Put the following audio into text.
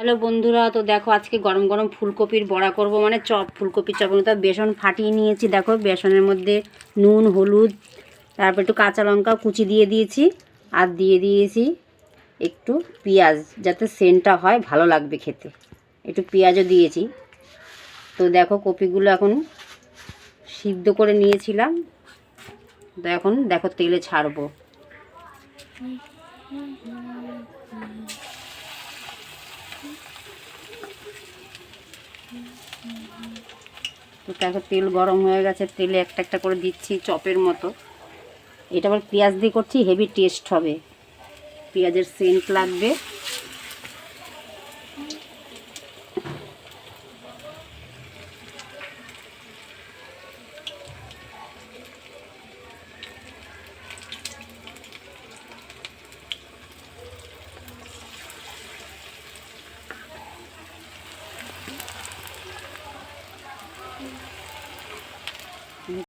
Hello বন্ধুরা, তো দেখো আজকে গরম গরম ফুলকপির বড়া করব, মানে চপ, ফুলকপির চপ। তো বেসন ফাটিয়ে নিয়েছি, দেখো বেসনের মধ্যে নুন, হলুদ, তারপর একটু কাঁচা লঙ্কা কুচি দিয়ে দিয়েছি, আর দিয়ে দিয়েছি একটু পেঁয়াজ, যাতে সেন্টটা হয়, ভালো লাগবে খেতে। একটু পেঁয়াজও দিয়েছি। তো দেখো কপিগুলো এখন সিদ্ধ করে নিয়েছিলাম, তো এখন দেখো তেলে ছাড়বো। তো দেখো তেল গরম হয়ে গেছে, তেলে একটা একটা করে দিচ্ছি চপের মতো। এটা আবার পেঁয়াজ দিয়ে করছি, হেভি টেস্ট হবে, পেঁয়াজের সেন্ট লাগবে।